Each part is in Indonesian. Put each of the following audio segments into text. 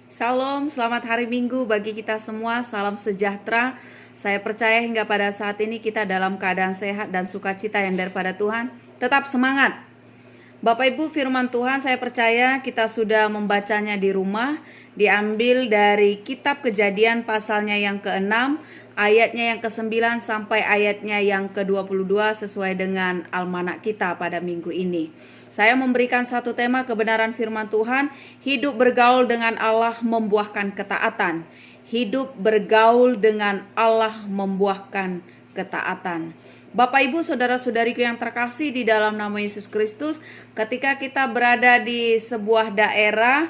Shalom, selamat hari Minggu bagi kita semua, salam sejahtera. Saya percaya hingga pada saat ini kita dalam keadaan sehat dan sukacita yang daripada Tuhan. Tetap semangat. Bapak Ibu, firman Tuhan saya percaya kita sudah membacanya di rumah. Diambil dari kitab Kejadian pasalnya yang ke-6, ayatnya yang ke-9 sampai ayatnya yang ke-22 sesuai dengan almanak kita pada minggu ini. Saya memberikan satu tema kebenaran firman Tuhan, hidup bergaul dengan Allah membuahkan ketaatan. Hidup bergaul dengan Allah membuahkan ketaatan. Bapak Ibu saudara-saudariku yang terkasih di dalam nama Yesus Kristus, ketika kita berada di sebuah daerah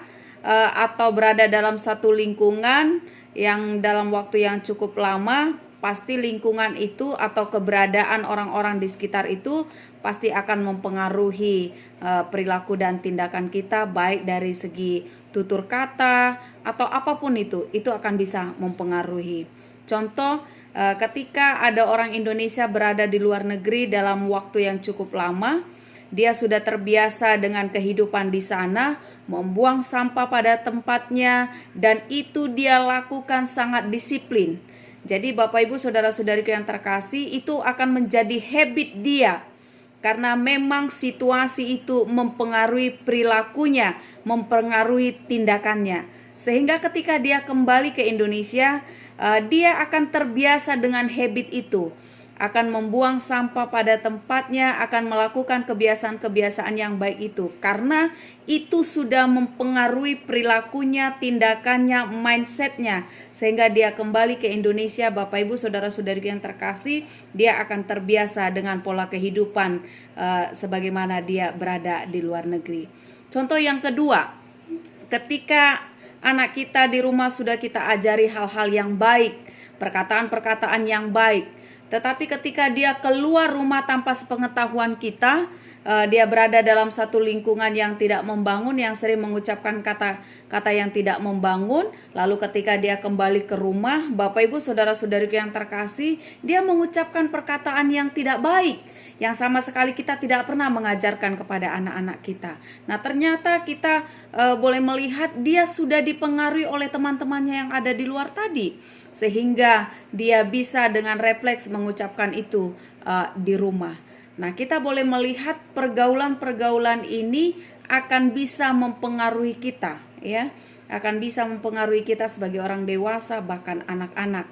atau berada dalam satu lingkungan yang dalam waktu yang cukup lama, pasti lingkungan itu atau keberadaan orang-orang di sekitar itu pasti akan mempengaruhi perilaku dan tindakan kita, baik dari segi tutur kata atau apapun itu akan bisa mempengaruhi. Contoh, ketika ada orang Indonesia berada di luar negeri dalam waktu yang cukup lama, dia sudah terbiasa dengan kehidupan di sana, membuang sampah pada tempatnya, dan itu dia lakukan sangat disiplin. Jadi Bapak Ibu saudara-saudariku yang terkasih, itu akan menjadi habit dia. Karena memang situasi itu mempengaruhi perilakunya, mempengaruhi tindakannya. Sehingga ketika dia kembali ke Indonesia, dia akan terbiasa dengan habit itu. Akan membuang sampah pada tempatnya, akan melakukan kebiasaan-kebiasaan yang baik itu. Karena itu sudah mempengaruhi perilakunya, tindakannya, mindsetnya. Sehingga dia kembali ke Indonesia, Bapak Ibu saudara-saudari yang terkasih, dia akan terbiasa dengan pola kehidupan sebagaimana dia berada di luar negeri. Contoh yang kedua, ketika anak kita di rumah sudah kita ajari hal-hal yang baik, perkataan-perkataan yang baik, tetapi ketika dia keluar rumah tanpa sepengetahuan kita, dia berada dalam satu lingkungan yang tidak membangun, yang sering mengucapkan kata-kata yang tidak membangun. Lalu ketika dia kembali ke rumah, Bapak Ibu saudara-saudariku yang terkasih, dia mengucapkan perkataan yang tidak baik, yang sama sekali kita tidak pernah mengajarkan kepada anak-anak kita. Nah, ternyata kita boleh melihat dia sudah dipengaruhi oleh teman-temannya yang ada di luar tadi, sehingga dia bisa dengan refleks mengucapkan itu di rumah. Nah, kita boleh melihat pergaulan-pergaulan ini akan bisa mempengaruhi kita, ya, akan bisa mempengaruhi kita sebagai orang dewasa, bahkan anak-anak.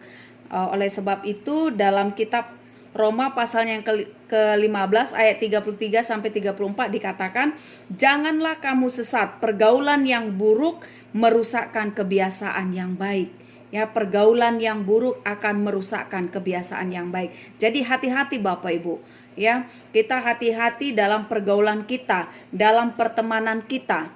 Oleh sebab itu, dalam kitab Roma pasalnya yang ke-15 ayat 33 sampai 34 dikatakan, janganlah kamu sesat, pergaulan yang buruk merusakkan kebiasaan yang baik. Ya, pergaulan yang buruk akan merusakkan kebiasaan yang baik. Jadi hati-hati Bapak Ibu, ya. Kita hati-hati dalam pergaulan kita, dalam pertemanan kita.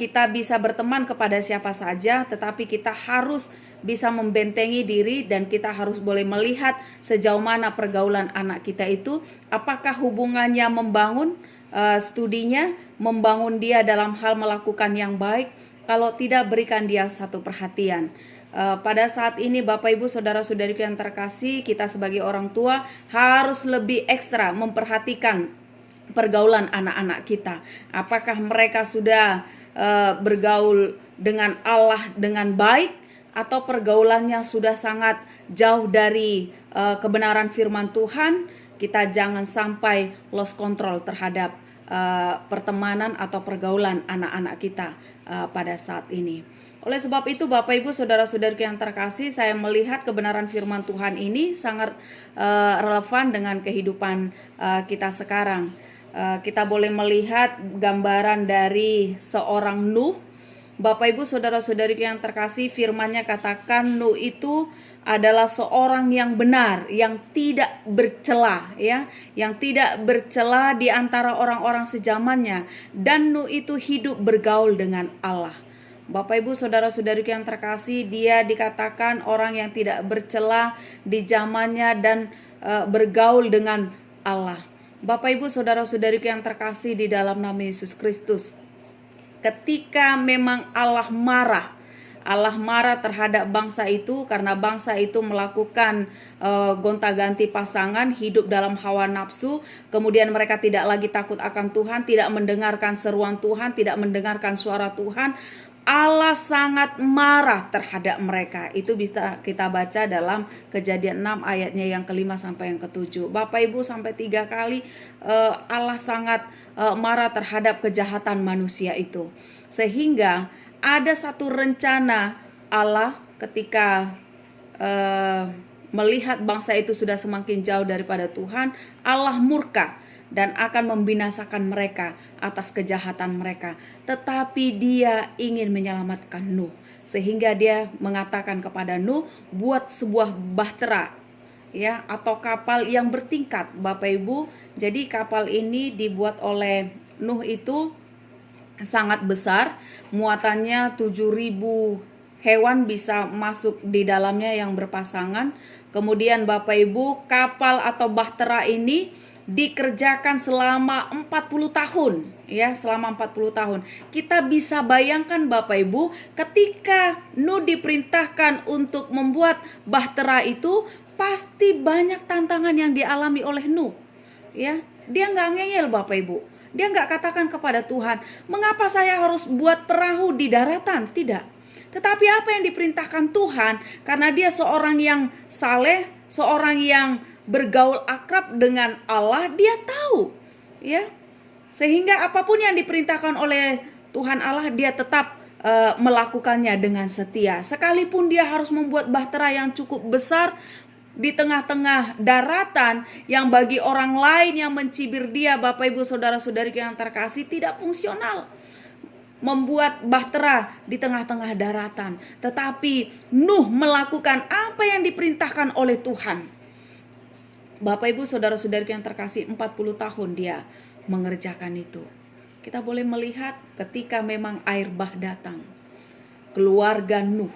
Kita bisa berteman kepada siapa saja, tetapi kita harus bisa membentengi diri dan kita harus boleh melihat sejauh mana pergaulan anak kita itu, apakah hubungannya membangun studinya, membangun dia dalam hal melakukan yang baik. Kalau tidak, berikan dia satu perhatian. Pada saat ini Bapak Ibu saudara-saudariku yang terkasih, kita sebagai orang tua harus lebih ekstra memperhatikan pergaulan anak-anak kita. Apakah mereka sudah bergaul dengan Allah dengan baik, atau pergaulannya sudah sangat jauh dari kebenaran firman Tuhan. Kita jangan sampai lost control terhadap pertemanan atau pergaulan anak-anak kita pada saat ini. Oleh sebab itu Bapak Ibu saudara-saudariku yang terkasih, saya melihat kebenaran firman Tuhan ini sangat relevan dengan kehidupan kita sekarang. Kita boleh melihat gambaran dari seorang Nuh. Bapak Ibu saudara-saudariku yang terkasih, firman-Nya katakan Nuh itu adalah seorang yang benar, yang tidak bercela, ya, yang tidak bercela di antara orang-orang sezamannya, dan Nuh itu hidup bergaul dengan Allah. Bapak Ibu saudara-saudariku yang terkasih, dia dikatakan orang yang tidak bercela di zamannya dan bergaul dengan Allah. Bapak Ibu saudara-saudariku yang terkasih di dalam nama Yesus Kristus, ketika memang Allah marah terhadap bangsa itu karena bangsa itu melakukan gonta-ganti pasangan, hidup dalam hawa nafsu, kemudian mereka tidak lagi takut akan Tuhan, tidak mendengarkan seruan Tuhan, tidak mendengarkan suara Tuhan. Allah sangat marah terhadap mereka. Itu bisa kita baca dalam Kejadian 6 ayatnya yang kelima sampai yang ketujuh. Bapak Ibu, sampai 3 kali Allah sangat marah terhadap kejahatan manusia itu. Sehingga ada satu rencana Allah ketika melihat bangsa itu sudah semakin jauh daripada Tuhan, Allah murka dan akan membinasakan mereka atas kejahatan mereka. Tetapi Dia ingin menyelamatkan Nuh, sehingga Dia mengatakan kepada Nuh, buat sebuah bahtera, ya, atau kapal yang bertingkat, Bapak Ibu. Jadi kapal ini dibuat oleh Nuh itu sangat besar, muatannya 7.000 hewan bisa masuk di dalamnya yang berpasangan. Kemudian Bapak Ibu, kapal atau bahtera ini dikerjakan selama 40 tahun, ya, selama 40 tahun. Kita bisa bayangkan Bapak Ibu, ketika Nuh diperintahkan untuk membuat bahtera itu, pasti banyak tantangan yang dialami oleh Nuh, ya. Dia nggak ngeyel Bapak Ibu. Dia nggak katakan kepada Tuhan, mengapa saya harus buat perahu di daratan? Tidak. Tetapi apa yang diperintahkan Tuhan, karena dia seorang yang saleh, seorang yang bergaul akrab dengan Allah, dia tahu, ya. Sehingga apapun yang diperintahkan oleh Tuhan Allah, dia tetap melakukannya dengan setia. Sekalipun dia harus membuat bahtera yang cukup besar di tengah-tengah daratan yang bagi orang lain yang mencibir dia, Bapak Ibu saudara-saudari yang terkasih, tidak fungsional membuat bahtera di tengah-tengah daratan. Tetapi Nuh melakukan apa yang diperintahkan oleh Tuhan. Bapak Ibu saudara-saudari yang terkasih, 40 tahun dia mengerjakan itu. Kita boleh melihat ketika memang air bah datang, keluarga Nuh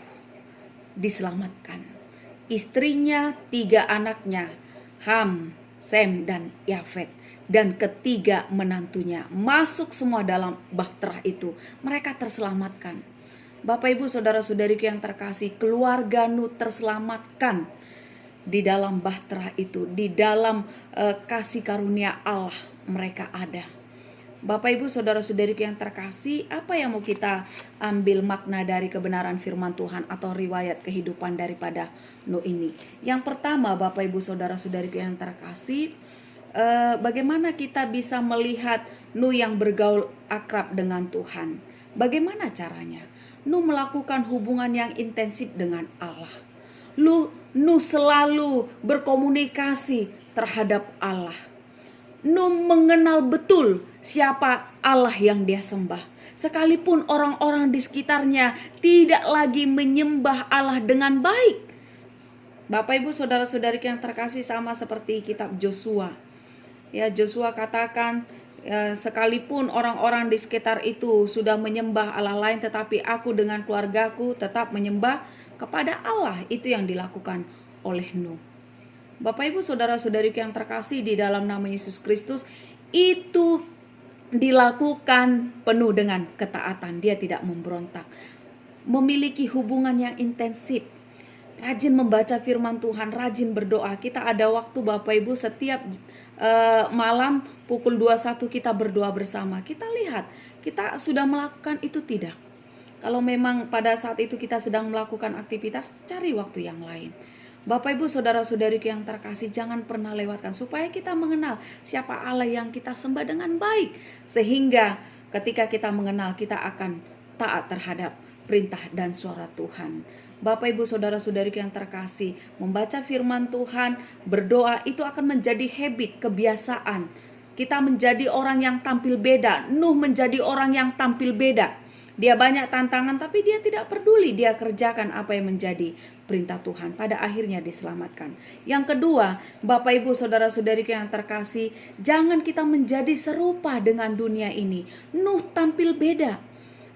diselamatkan. Istrinya, 3 anaknya, Ham, Sem, dan Yafet, dan ketiga menantunya masuk semua dalam bahtera itu. Mereka terselamatkan. Bapak Ibu saudara-saudari yang terkasih, keluarga Nuh terselamatkan di dalam bahtera itu, di dalam kasih karunia Allah mereka ada. Bapak Ibu saudara-saudari yang terkasih, apa yang mau kita ambil makna dari kebenaran firman Tuhan atau riwayat kehidupan daripada Nuh ini? Yang pertama, Bapak Ibu saudara-saudari yang terkasih, bagaimana kita bisa melihat Nuh yang bergaul akrab dengan Tuhan? Bagaimana caranya? Nuh melakukan hubungan yang intensif dengan Allah. Nuh selalu berkomunikasi terhadap Allah. Nuh mengenal betul siapa Allah yang dia sembah. Sekalipun orang-orang di sekitarnya tidak lagi menyembah Allah dengan baik. Bapak Ibu saudara-saudari yang terkasih, sama seperti kitab Joshua. Ya, Joshua katakan, sekalipun orang-orang di sekitar itu sudah menyembah Allah lain, tetapi aku dengan keluargaku tetap menyembah kepada Allah. Itu yang dilakukan oleh Nuh. Bapak Ibu saudara-saudari yang terkasih, di dalam nama Yesus Kristus, itu dilakukan penuh dengan ketaatan. Dia tidak memberontak, memiliki hubungan yang intensif, rajin membaca firman Tuhan, rajin berdoa. Kita ada waktu Bapak Ibu setiap malam pukul 21 kita berdoa bersama. Kita lihat, kita sudah melakukan itu tidak? Kalau memang pada saat itu kita sedang melakukan aktivitas, cari waktu yang lain. Bapak Ibu saudara-saudari yang terkasih, jangan pernah lewatkan, supaya kita mengenal siapa Allah yang kita sembah dengan baik. Sehingga ketika kita mengenal, kita akan taat terhadap perintah dan suara Tuhan. Bapak Ibu saudara-saudari yang terkasih, membaca firman Tuhan, berdoa, itu akan menjadi habit, kebiasaan. Kita menjadi orang yang tampil beda. Nuh menjadi orang yang tampil beda. Dia banyak tantangan, tapi dia tidak peduli. Dia kerjakan apa yang menjadi perintah Tuhan. Pada akhirnya diselamatkan. Yang kedua, Bapak Ibu saudara-saudari yang terkasih, jangan kita menjadi serupa dengan dunia ini. Nuh tampil beda.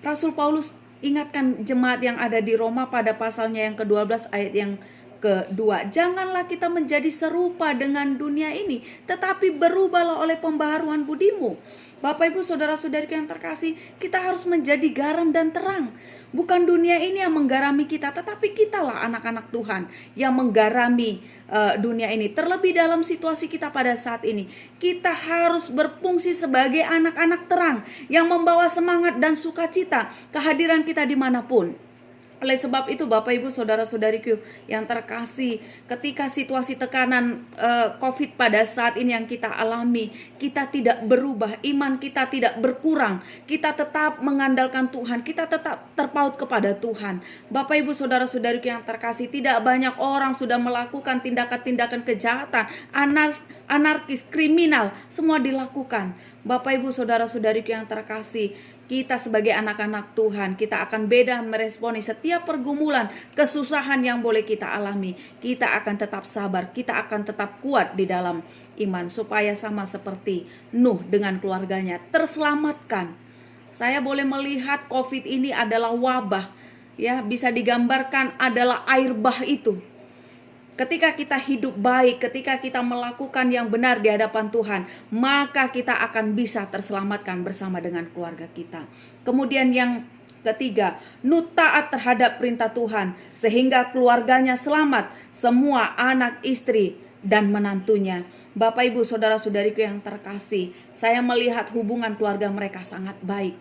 Rasul Paulus ingatkan jemaat yang ada di Roma pada pasalnya yang ke-12 ayat yang kedua, janganlah kita menjadi serupa dengan dunia ini, tetapi berubahlah oleh pembaharuan budimu. Bapak Ibu saudara-saudari yang terkasih, kita harus menjadi garam dan terang. Bukan dunia ini yang menggarami kita, tetapi kitalah anak-anak Tuhan yang menggarami dunia ini. Terlebih dalam situasi kita pada saat ini, kita harus berfungsi sebagai anak-anak terang yang membawa semangat dan sukacita kehadiran kita dimanapun. Oleh sebab itu Bapak Ibu Saudara-saudariku yang terkasih, ketika situasi tekanan COVID pada saat ini yang kita alami, kita tidak berubah, iman kita tidak berkurang, kita tetap mengandalkan Tuhan, kita tetap terpaut kepada Tuhan. Bapak Ibu Saudara-saudariku yang terkasih, tidak banyak orang sudah melakukan tindakan-tindakan kejahatan, anarkis, kriminal, semua dilakukan. Bapak Ibu Saudara-saudariku yang terkasih, kita sebagai anak-anak Tuhan, kita akan beda meresponi setiap pergumulan, kesusahan yang boleh kita alami. Kita akan tetap sabar, kita akan tetap kuat di dalam iman, supaya sama seperti Nuh dengan keluarganya terselamatkan. Saya boleh melihat COVID ini adalah wabah, ya, bisa digambarkan adalah air bah itu. Ketika kita hidup baik, ketika kita melakukan yang benar di hadapan Tuhan, maka kita akan bisa terselamatkan bersama dengan keluarga kita. Kemudian yang ketiga, Nuh taat terhadap perintah Tuhan sehingga keluarganya selamat, semua anak, istri, dan menantunya. Bapak Ibu Saudara-saudariku yang terkasih, saya melihat hubungan keluarga mereka sangat baik.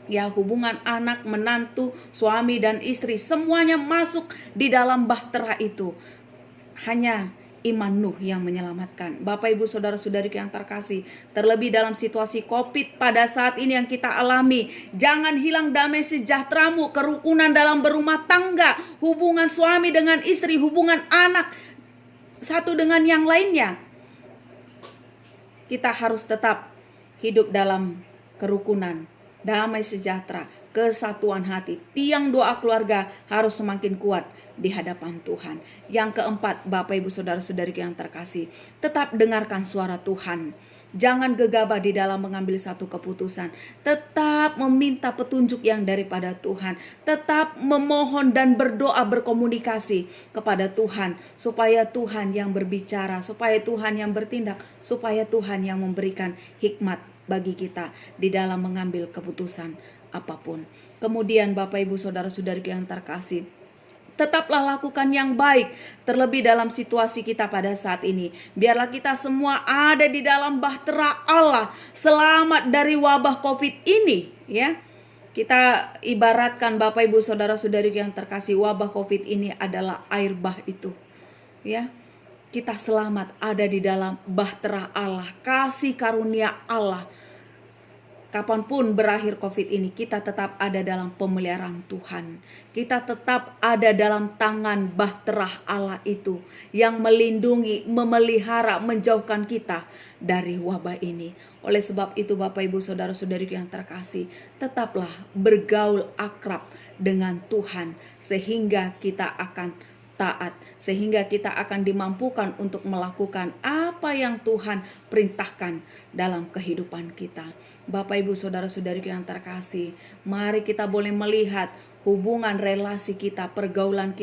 Ya, hubungan anak, menantu, suami, dan istri, semuanya masuk di dalam bahtera itu. Hanya iman Nuh yang menyelamatkan. Bapak Ibu Saudara-saudariku yang terkasih, terlebih dalam situasi COVID pada saat ini yang kita alami, jangan hilang damai sejahteramu, kerukunan dalam berumah tangga, hubungan suami dengan istri, hubungan anak satu dengan yang lainnya. Kita harus tetap hidup dalam kerukunan, damai sejahtera, kesatuan hati. Tiang doa keluarga harus semakin kuat di hadapan Tuhan. Yang keempat, Bapak Ibu Saudara-saudariku yang terkasih, tetap dengarkan suara Tuhan. Jangan gegabah di dalam mengambil satu keputusan. Tetap meminta petunjuk yang daripada Tuhan. Tetap memohon dan berdoa, berkomunikasi kepada Tuhan, supaya Tuhan yang berbicara, supaya Tuhan yang bertindak, supaya Tuhan yang memberikan hikmat bagi kita di dalam mengambil keputusan apapun. Kemudian Bapak Ibu Saudara-saudariku yang terkasih, tetaplah lakukan yang baik, terlebih dalam situasi kita pada saat ini. Biarlah kita semua ada di dalam bahtera Allah, selamat dari wabah COVID ini, ya. Kita ibaratkan Bapak Ibu Saudara-saudariku yang terkasih, wabah COVID ini adalah air bah itu, ya. Kita selamat ada di dalam bahtera Allah, kasih karunia Allah. Kapanpun berakhir COVID ini, kita tetap ada dalam pemeliharaan Tuhan. Kita tetap ada dalam tangan bahtera Allah itu yang melindungi, memelihara, menjauhkan kita dari wabah ini. Oleh sebab itu Bapak Ibu Saudara-saudariku yang terkasih, tetaplah bergaul akrab dengan Tuhan sehingga kita akan taat, sehingga kita akan dimampukan untuk melakukan apa yang Tuhan perintahkan dalam kehidupan kita. Bapak Ibu Saudara-saudariku yang terkasih, mari kita boleh melihat hubungan relasi kita, pergaulan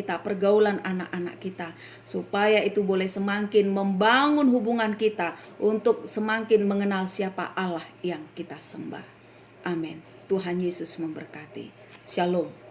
anak-anak kita, supaya itu boleh semakin membangun hubungan kita untuk semakin mengenal siapa Allah yang kita sembah. Amin. Tuhan Yesus memberkati. Shalom.